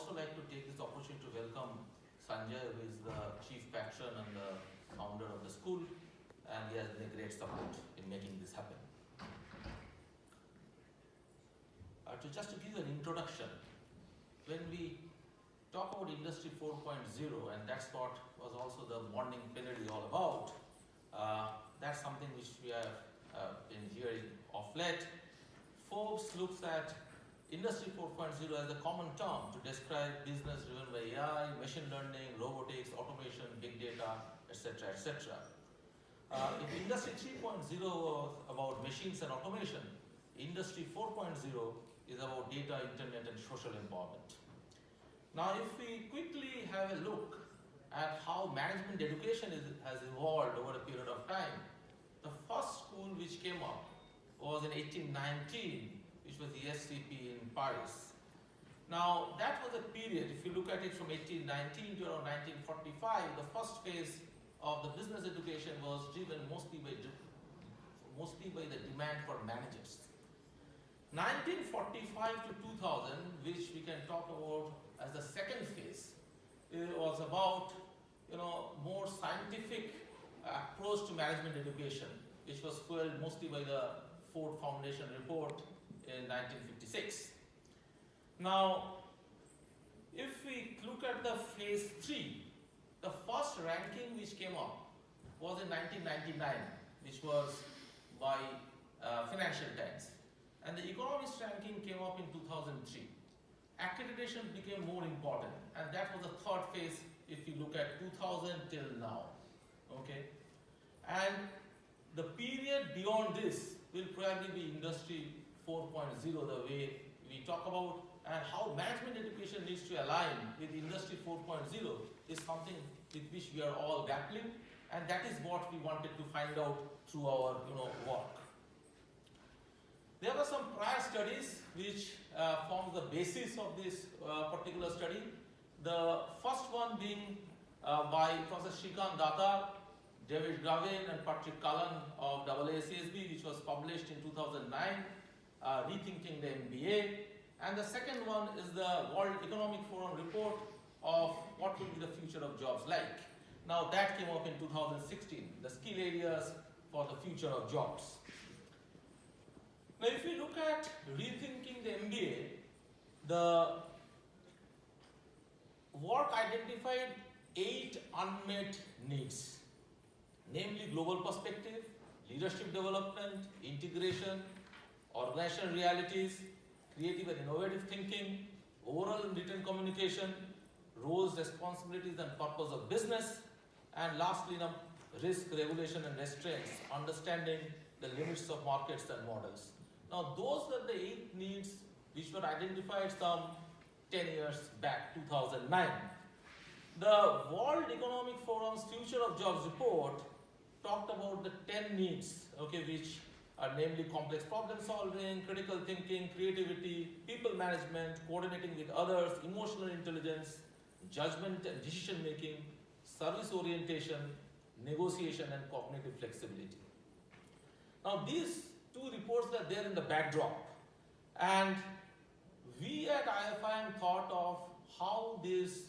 also like to take this opportunity to welcome Sanjay, who is the chief patron and the founder of the school, and he has been a great support in making this happen. Just to give you an introduction, when we talk about Industry 4.0, and that's what was also the morning plenary all about, that's something which we have been hearing of late. Forbes looks at Industry 4.0 as a common term to describe business driven by AI, machine learning, robotics, automation, big data, etc., etc. If Industry 3.0 was about machines and automation, Industry 4.0 is about data, internet, and social empowerment. Now, if we quickly have a look at how management education has evolved over a period of time, the first school which came up was in 1819, which was the SCP in Paris. Now, that was a period, if you look at it from 1819 to around 1945, the first phase of the business education was driven mostly by the demand for managers. 1945 to 2000, which we can talk about as the second phase, it was about more scientific approach to management education, which was fueled mostly by the Ford Foundation report in 1956. Now, if we look at the phase 3, the first ranking which came up was in 1999, which was by Financial Times. And the economist ranking came up in 2003. Accreditation became more important, and that was the third phase if you look at 2000 till now. Okay? And the period beyond this will probably be Industry 4.0, the way we talk about, and how management education needs to align with Industry 4.0 is something with which we are all grappling, and that is what we wanted to find out through our work. There were some prior studies which formed the basis of this particular study. The first one being by Professor Shrikant Datar, David Gravin, and Patrick Cullen of AACSB, which was published in 2009, Rethinking the MBA. And the second one is the World Economic Forum report of what will be the future of jobs like. Now that came up in 2016, the skill areas for the future of jobs. Now, if we look at Rethinking the MBA, the work identified 8 unmet needs, namely global perspective, leadership development, integration, organizational realities, creative and innovative thinking, oral and written communication, roles, responsibilities, and purpose of business, and lastly, risk, regulation, and restraints, understanding the limits of markets and models. Now, those were the 8 needs which were identified some 10 years back, 2009. The World Economic Forum's Future of Jobs report talked about the 10 needs, which are namely complex problem solving, critical thinking, creativity, people management, coordinating with others, emotional intelligence, judgment and decision making, service orientation, negotiation, and cognitive flexibility. Now, these 2 reports are there in the backdrop, and we at IFIM thought of how these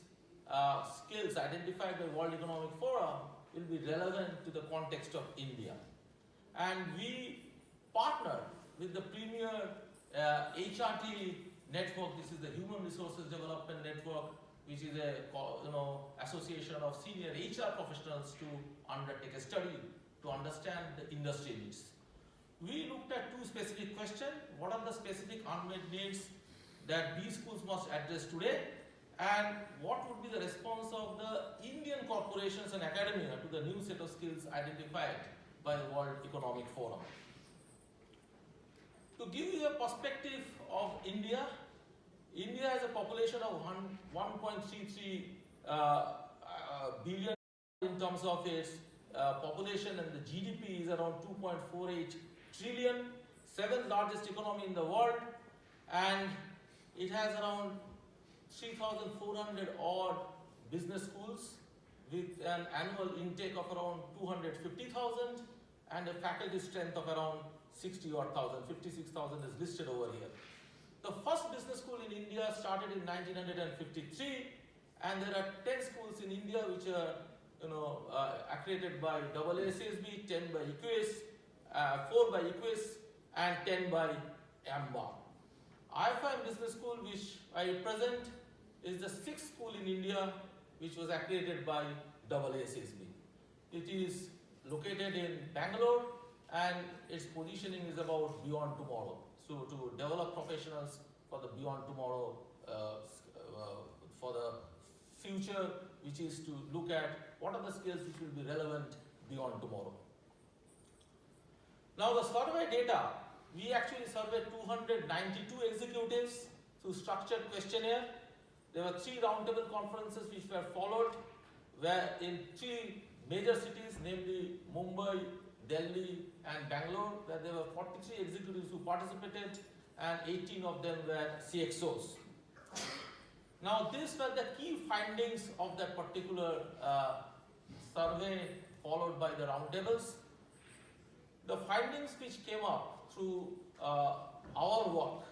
skills identified by World Economic Forum will be relevant to the context of India. And we partnered with the premier HRT Network. This is the Human Resources Development Network, which is a association of senior HR professionals to undertake a study to understand the industry needs. We looked at 2 specific questions. What are the specific unmet needs that these schools must address today? And what would be the response of the Indian corporations and academia to the new set of skills identified by the World Economic Forum? To give you a perspective of India, India has a population of 1.33 billion in terms of its population, and the GDP is around 2.48 trillion, 7th largest economy in the world, and it has around 3,400 odd business schools with an annual intake of around 250,000 and a faculty strength of around 60 odd thousand, 56,000 is listed over here. The first business school in India started in 1953, and there are 10 schools in India which are accredited by AACSB, 10 by IQS, 4 by IQS, and 10 by AMBA. IFIM Business School, which I present, is the 6th school in India which was accredited by AACSB. It is located in Bangalore, and its positioning is about beyond tomorrow. So to develop professionals for the beyond tomorrow, for the future, which is to look at what are the skills which will be relevant beyond tomorrow. Now the survey data, we actually surveyed 292 executives through structured questionnaire. There were 3 roundtable conferences which were followed, where in 3 major cities, namely Mumbai, Delhi and Bangalore, where there were 43 executives who participated and 18 of them were CXOs. Now these were the key findings of that particular survey followed by the roundtables. The findings which came up through our work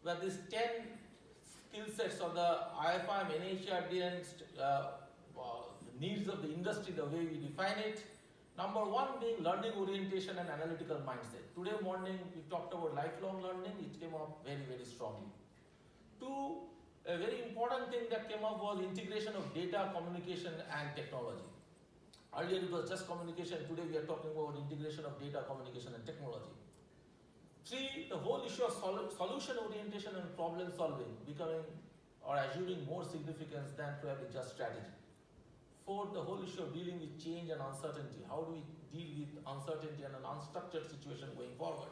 were these 10 skill sets of the IFIM-NHRDN needs of the industry, the way we define it. Number 1 being learning orientation and analytical mindset. Today morning we talked about lifelong learning, it came up very, very strongly. 2, a very important thing that came up was integration of data, communication and technology. Earlier it was just communication, today we are talking about integration of data, communication and technology. 3, the whole issue of solution orientation and problem solving becoming or assuming more significance than probably just strategy. 4, the whole issue of dealing with change and uncertainty. How do we deal with uncertainty and an unstructured situation going forward?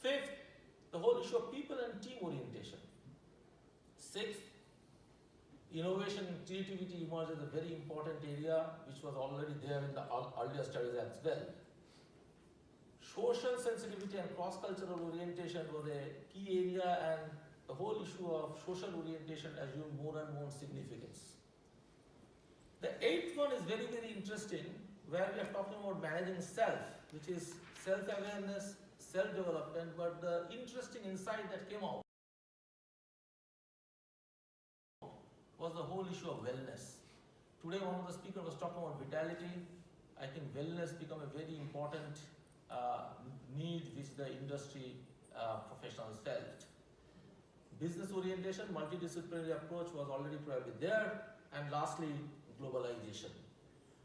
5th, the whole issue of people and team orientation. 6th, innovation and creativity emerged as a very important area which was already there in the earlier studies as well. Social sensitivity and cross-cultural orientation was a key area, and the whole issue of social orientation assumed more and more significance. The 8th one is very, very interesting, where we are talking about managing self, which is self-awareness, self-development, but the interesting insight that came out was the whole issue of wellness. Today one of the speakers was talking about vitality. I think wellness become a very important need which the industry professionals felt. Business orientation, multidisciplinary approach was already probably there, and lastly, globalization.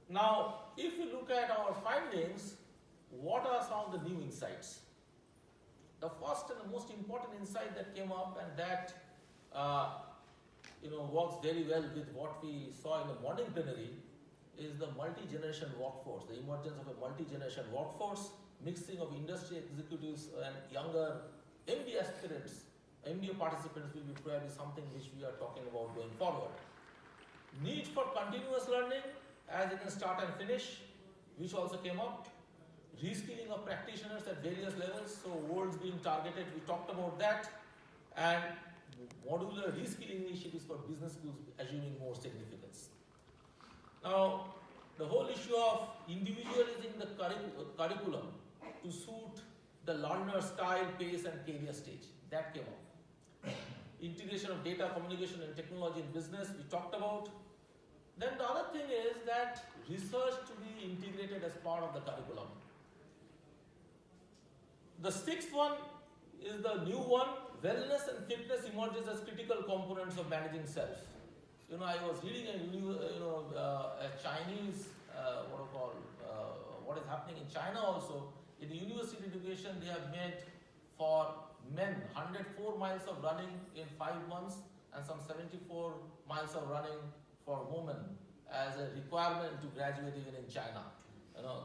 Now, if you look at our findings, what are some of the new insights? The first and the most important insight that came up, and that works very well with what we saw in the morning plenary, is the multi-generation workforce, the emergence of a multi-generation workforce, mixing of industry executives and younger MBA aspirants, MBA participants will be probably something which we are talking about going forward. Need for continuous learning, as it can start and finish, which also came up. Reskilling of practitioners at various levels, so worlds being targeted, we talked about that. And modular reskilling initiatives for business schools assuming more significance. Now, the whole issue of individualizing the curriculum to suit the learner style, pace and career stage, that came up. Integration of data, communication and technology in business, we talked about. Then the other thing is that research to be integrated as part of the curriculum. The 6th one is the new one, wellness and fitness emerges as critical components of managing self. I was reading a Chinese, what is happening in China also. In the university education, they have made for men 104 miles of running in 5 months and some 74 miles of running for women as a requirement to graduate even in China.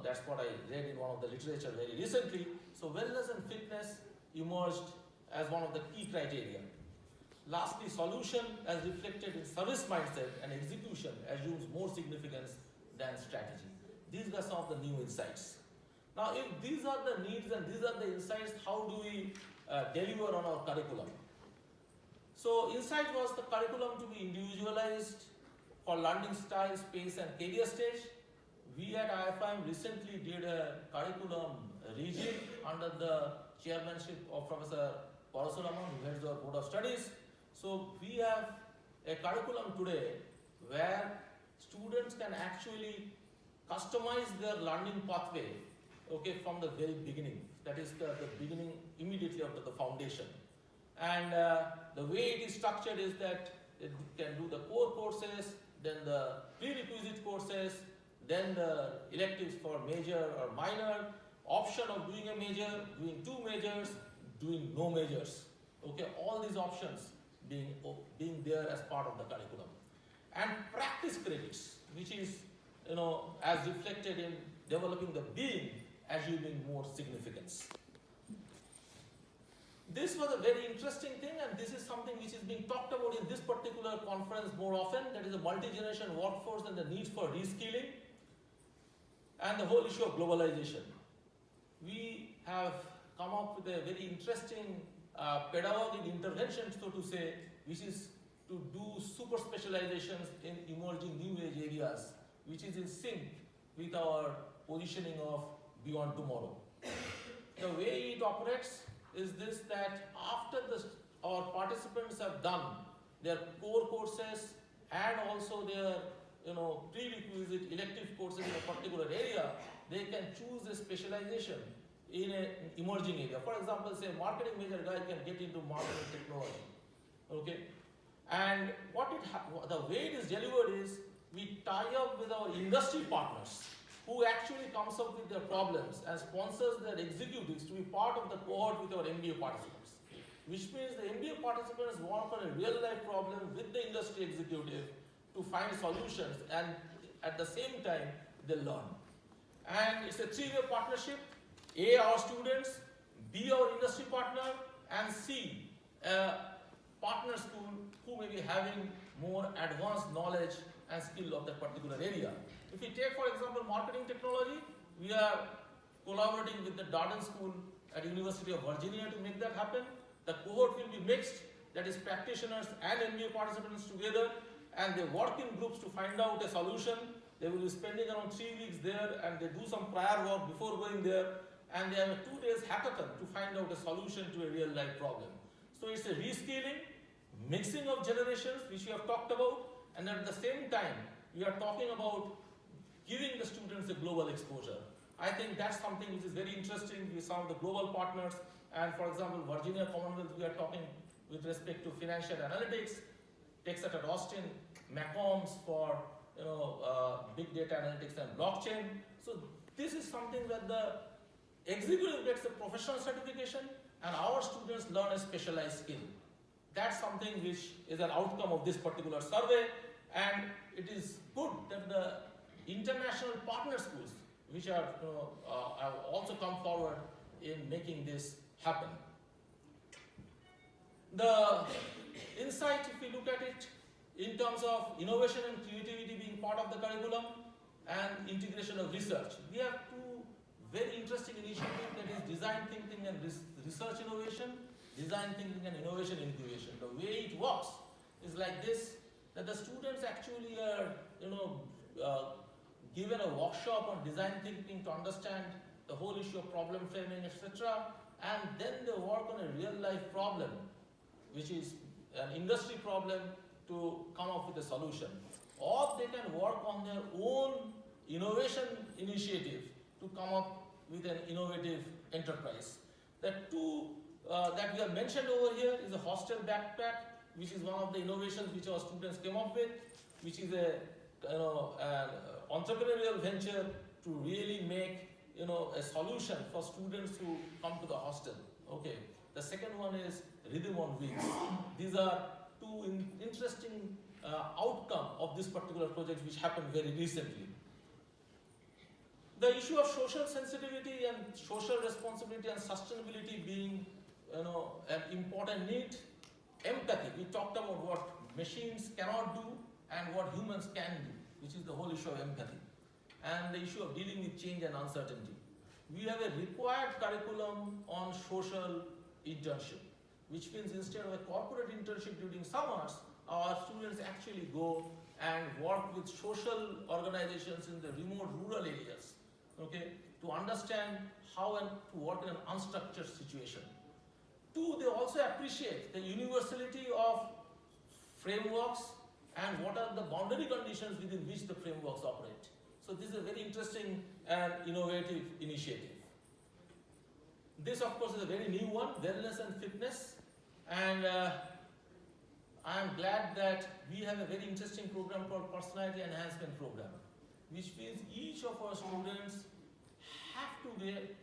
That's what I read in one of the literature very recently. So wellness and fitness emerged as one of the key criteria. Lastly, solution as reflected in service mindset and execution assumes more significance than strategy. These were some of the new insights. Now, if these are the needs and these are the insights, how do we deliver on our curriculum? So, insight was the curriculum to be individualized for learning style, space and career stage. We at IFIM recently did a curriculum rejig under the chairmanship of Professor Parasuraman, who heads our Board of Studies. So we have a curriculum today where students can actually customize their learning pathway, okay, from the very beginning. That is the beginning immediately after the foundation. And the way it is structured is that it can do the core courses, then the prerequisite courses, then the electives for major or minor, option of doing a major, doing 2 majors, doing no majors. Okay, all these options being there as part of the curriculum. And practice credits, which is, as reflected in developing the being, assuming more significance. This was a very interesting thing, and this is something which is being talked about in this particular conference more often, that is the multi-generation workforce and the need for reskilling, and the whole issue of globalization. We have come up with a very interesting pedagogic intervention, so to say, which is to do super specializations in emerging new age areas, which is in sync with our positioning of beyond tomorrow. The way it operates is this, that after our participants have done their core courses and also their prerequisite elective courses in a particular area, they can choose a specialization in an emerging area. For example, say marketing major guy can get into marketing technology. Okay, and the way it is delivered is we tie up with our industry partners who actually comes up with their problems and sponsors their executives to be part of the cohort with our MBA participants. Which means the MBA participants work on a real life problem with the industry executive to find solutions, and at the same time they learn. And it's a 3-way partnership. A, our students, B, our industry partner, and C, partner school who may be having more advanced knowledge and skill of that particular area. If we take, for example, marketing technology, we are collaborating with the Darden School at University of Virginia to make that happen. The cohort will be mixed, that is practitioners and MBA participants together, and they work in groups to find out a solution. They will be spending around 3 weeks there, and they do some prior work before going there, and they have a 2 days hackathon to find out a solution to a real life problem. So it's a reskilling, mixing of generations, which we have talked about, and at the same time, we are talking about giving the students a global exposure. I think that's something which is very interesting with some of the global partners. And for example, Virginia Commonwealth, we are talking with respect to financial analytics, Texas at Austin, Macombs for big data analytics and blockchain. So this is something that the executive gets a professional certification and our students learn a specialized skill. That's something which is an outcome of this particular survey, and it is good that the international partner schools, which are have also come forward in making this happen. The insight, if we look at it, in terms of innovation and creativity being part of the curriculum and integration of research, we have 2 very interesting initiatives, that is design thinking and research innovation, design thinking and innovation incubation. The way it works is like this, that the students actually are given a workshop on design thinking to understand the whole issue of problem framing, etc. And then they work on a real life problem, which is an industry problem, to come up with a solution. Or they can work on their own innovation initiative to come up with an innovative enterprise. The 2 that we have mentioned over here is a hostel backpack, which is one of the innovations which our students came up with, which is an entrepreneurial venture to really make a solution for students who come to the hostel. Okay. The second one is Rhythm on Wheels. These are 2 interesting outcome of this particular project, which happened very recently. The issue of social sensitivity and social responsibility and sustainability being an important need. Empathy, we talked about what machines cannot do and what humans can do, which is the whole issue of empathy. And the issue of dealing with change and uncertainty. We have a required curriculum on social internship, which means instead of a corporate internship during summers, our students actually go and work with social organizations in the remote rural areas, okay, to understand how and to work in an unstructured situation. Two, they also appreciate the universality of frameworks and what are the boundary conditions within which the frameworks operate. So this is a very interesting and innovative initiative. This, of course, is a very new one, wellness and fitness. And I am glad that we have a very interesting program called Personality Enhancement Program, which means each of our students have to get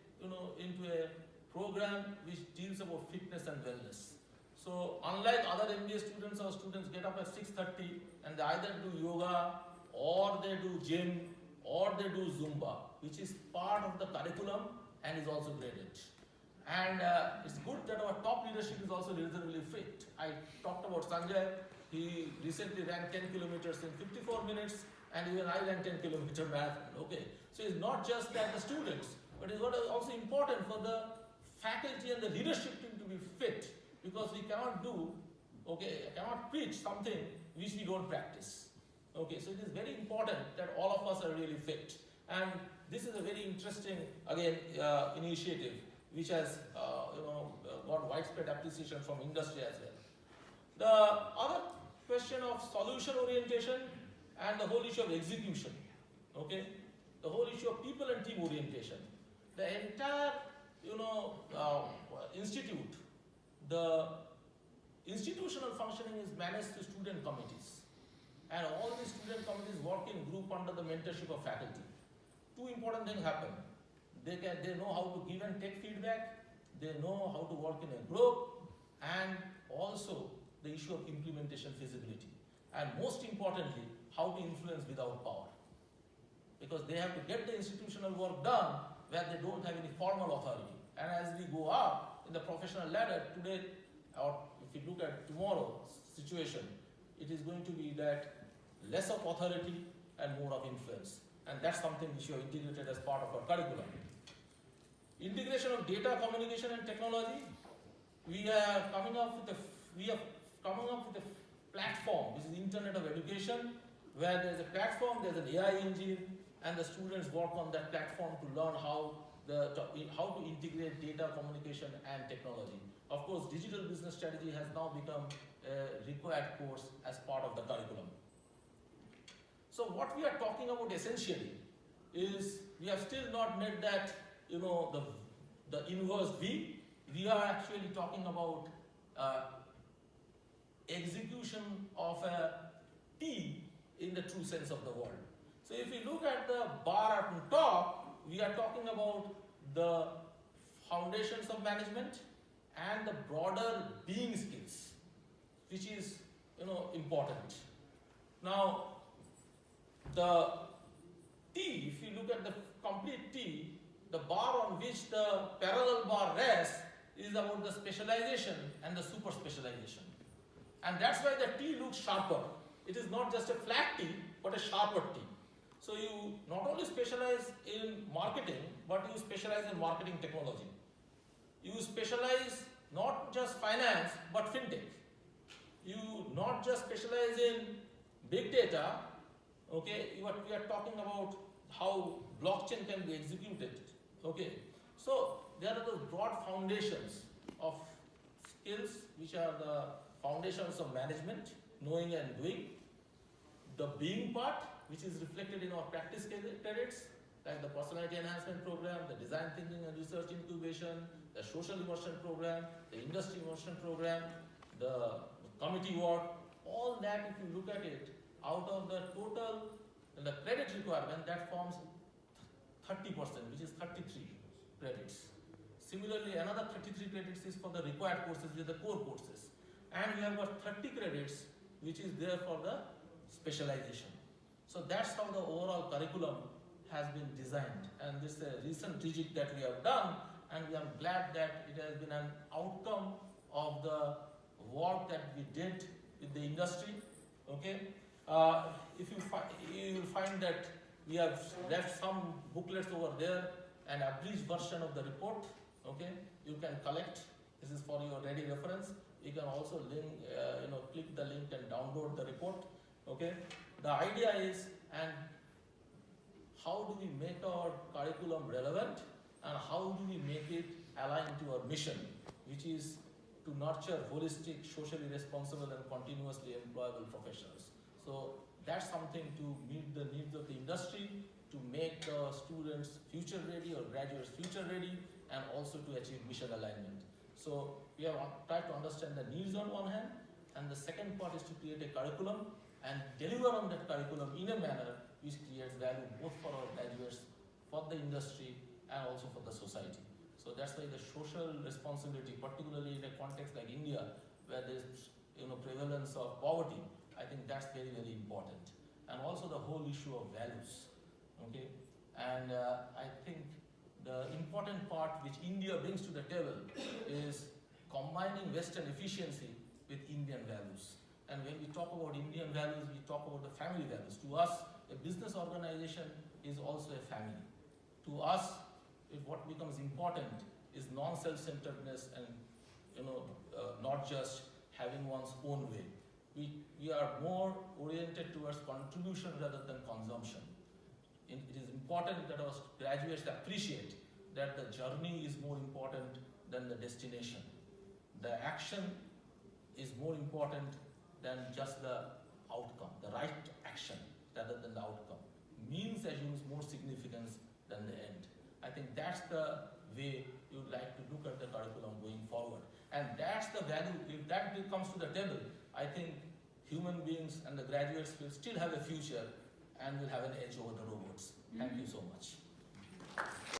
into a program which deals about fitness and wellness. So unlike other MBA students, our students get up at 6:30 and they either do yoga or they do gym or they do Zumba, which is part of the curriculum and is also graded. And it's good that our top leadership is also reasonably fit. I talked about Sanjay. He recently ran 10 kilometers in 54 minutes, and even I ran 10-kilometer marathon. Okay, so it's not just that the students, but it's what is also important for the faculty and the leadership team to be fit, because we cannot cannot preach something which we don't practice. Okay, so it is very important that all of us are really fit, and this is a very interesting initiative which has got widespread appreciation from industry as well. The other question of solution orientation and the whole issue of execution, okay, the whole issue of people and team orientation. The entire institute, the institutional functioning is managed through student committees, and all these student committees work in group under the mentorship of faculty. Two important things happen. They know how to give and take feedback, they know how to work in a group, and also the issue of implementation feasibility. And most importantly, how to influence without power. Because they have to get the institutional work done where they don't have any formal authority. And as we go up in the professional ladder today, or if you look at tomorrow's situation, it is going to be that less of authority and more of influence. And that's something which you have integrated as part of our curriculum. Integration of data, communication and technology. We are coming up with a platform, which is Internet of Education, where there's a platform, there's an AI engine, and the students work on that platform to learn how to integrate data, communication and technology. Of course, digital business strategy has now become a required course as part of the curriculum. So what we are talking about essentially is we have still not made that the inverse V. We are actually talking about execution of a T in the true sense of the word. So if you look at the bar on top, we are talking about the foundations of management and the broader being skills, which is important. Now the T, if you look at the complete T, the bar on which the parallel bar rests is about the specialization and the super specialization. And that's why the T looks sharper. It is not just a flat T, but a sharper T. So you not only specialize in marketing, but you specialize in marketing technology. You specialize not just finance, but fintech. You not just specialize in big data, okay, we are talking about how blockchain can be executed. Okay, so there are those broad foundations of skills which are the foundations of management, knowing and doing. The being part, which is reflected in our practice credits, like the personality enhancement program, the design thinking and research incubation, the social immersion program, the industry immersion program, the committee work, all that, if you look at it, out of the total, the credit requirement, that forms 30%, which is 33 credits. Similarly, another 33 credits is for the required courses, which are the core courses. And we have got 30 credits, which is there for the specialization. So that's how the overall curriculum has been designed. And this is a recent rejig that we have done, and we are glad that it has been an outcome of the work that we did with the industry. Okay, you will find that we have left some booklets over there, an abridged version of the report. Okay, you can collect. This is for your ready reference. You can also link, click the link and download the report. Okay, the idea is, and how do we make our curriculum relevant, and how do we make it align to our mission, which is to nurture holistic, socially responsible and continuously employable professionals. So that's something to meet the needs of the industry, to make the students future ready or graduates future ready, and also to achieve mission alignment. So we have tried to understand the needs on one hand, and the second part is to create a curriculum and deliver on that curriculum in a manner which creates value both for our graduates, for the industry, and also for the society. So that's why the social responsibility, particularly in a context like India, where there's prevalence of poverty, I think that's very, very important. And also the whole issue of values. Okay, and I think the important part which India brings to the table is combining Western efficiency with Indian values. And when we talk about Indian values, we talk about the family values. To us, a business organization is also a family. To us, what becomes important is non-self-centeredness and not just having one's own way. We are more oriented towards contribution rather than consumption. It is important that our graduates appreciate that the journey is more important than the destination. The action is more important than just the outcome, the right action rather than the outcome. Means assumes more significance than the end. I think that's the way you'd like to look at the curriculum going forward. And that's the value. If that comes to the table, I think human beings and the graduates will still have a future and will have an edge over the robots. Thank you so much.